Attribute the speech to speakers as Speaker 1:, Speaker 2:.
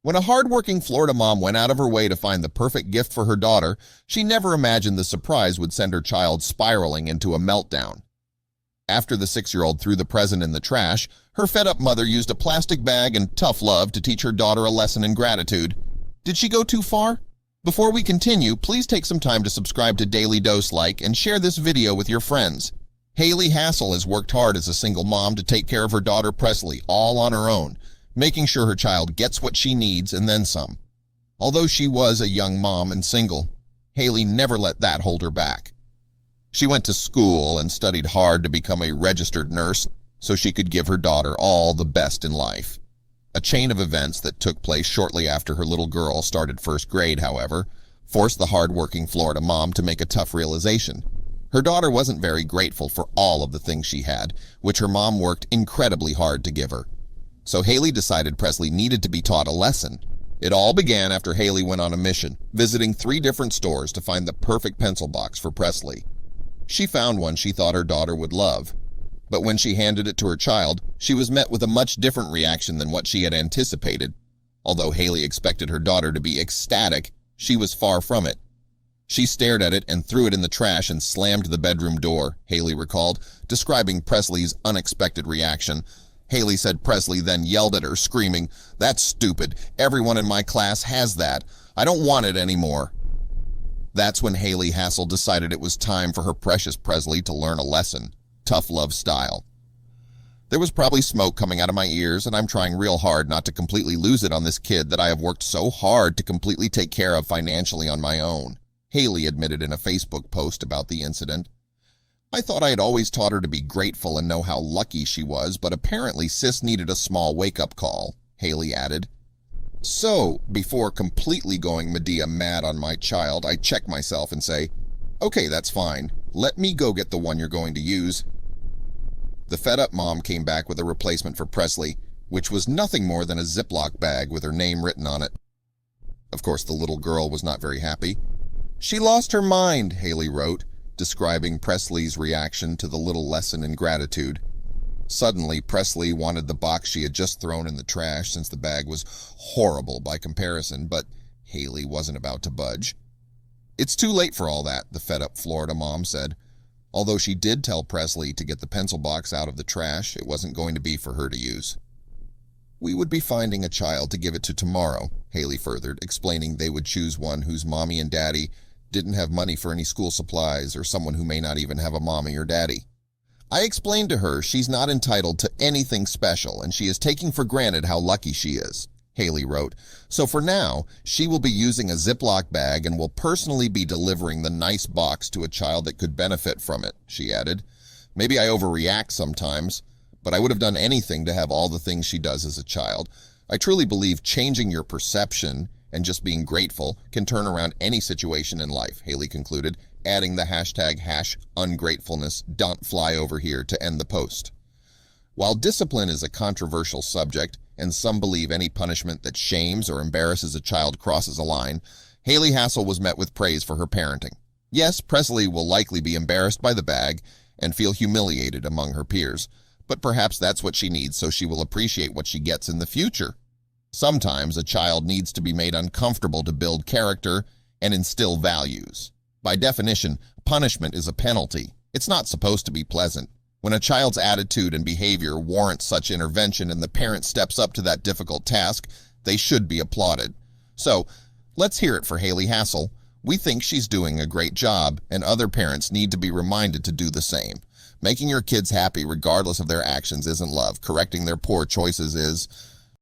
Speaker 1: When a hardworking Florida mom went out of her way to find the perfect gift for her daughter, she never imagined the surprise would send her child spiraling into a meltdown. After the 6-year-old threw the present in the trash, her fed-up mother used a plastic bag and tough love to teach her daughter a lesson in gratitude. Did she go too far? Before we continue, please take some time to subscribe to Dailydose, like, and share this video with your friends. Hailey Hassel has worked hard as a single mom to take care of her daughter Presley, all on her own, making sure her child gets what she needs and then some. Although she was a young mom and single, Hailey never let that hold her back. She went to school and studied hard to become a registered nurse so she could give her daughter all the best in life. A chain of events that took place shortly after her little girl started first grade, however, forced the hard-working Florida mom to make a tough realization. Her daughter wasn't very grateful for all of the things she had, which her mom worked incredibly hard to give her. So Hailey decided Presley needed to be taught a lesson. It all began after Hailey went on a mission, visiting 3 different stores to find the perfect pencil box for Presley. She found one she thought her daughter would love. But when she handed it to her child, she was met with a much different reaction than what she had anticipated. Although Hailey expected her daughter to be ecstatic, she was far from it. She stared at it and threw it in the trash and slammed the bedroom door, Hailey recalled, describing Presley's unexpected reaction. Hailey said Presley then yelled at her, screaming, "That's stupid. Everyone in my class has that. I don't want it anymore." That's when Hailey Hassel decided it was time for her precious Presley to learn a lesson, tough love style. There was probably smoke coming out of my ears, and I'm trying real hard not to completely lose it on this kid that I have worked so hard to completely take care of financially on my own, Hailey admitted in a Facebook post about the incident. "I thought I had always taught her to be grateful and know how lucky she was, but apparently sis needed a small wake-up call," Hailey added. "So, before completely going Medea mad on my child, I check myself and say, okay, that's fine. Let me go get the one you're going to use." The fed-up mom came back with a replacement for Presley, which was nothing more than a Ziploc bag with her name written on it. Of course, the little girl was not very happy. "She lost her mind," Hailey wrote, describing Presley's reaction to the little lesson in gratitude. Suddenly, Presley wanted the box she had just thrown in the trash since the bag was horrible by comparison, but Hailey wasn't about to budge. "It's too late for all that," the fed-up Florida mom said. Although she did tell Presley to get the pencil box out of the trash, it wasn't going to be for her to use. "We would be finding a child to give it to tomorrow," Hailey furthered, explaining they would choose one whose mommy and daddy didn't have money for any school supplies or someone who may not even have a mommy or daddy. "I explained to her she's not entitled to anything special and she is taking for granted how lucky she is," Hailey wrote. "So for now, she will be using a Ziploc bag and will personally be delivering the nice box to a child that could benefit from it," she added. "Maybe I overreact sometimes, but I would have done anything to have all the things she does as a child. I truly believe changing your perception and just being grateful can turn around any situation in life," Hailey concluded, adding the hashtag #ungratefulness don't fly over here to end the post. While discipline is a controversial subject, and some believe any punishment that shames or embarrasses a child crosses a line, Hailey Hassel was met with praise for her parenting. Yes, Presley will likely be embarrassed by the bag and feel humiliated among her peers, but perhaps that's what she needs so she will appreciate what she gets in the future. Sometimes a child needs to be made uncomfortable to build character and instill values. By definition, punishment is a penalty. It's not supposed to be pleasant. When a child's attitude and behavior warrants such intervention and the parent steps up to that difficult task, they should be applauded. So, let's hear it for Hailey Hassel. We think she's doing a great job, and other parents need to be reminded to do the same. Making your kids happy regardless of their actions isn't love. Correcting their poor choices is.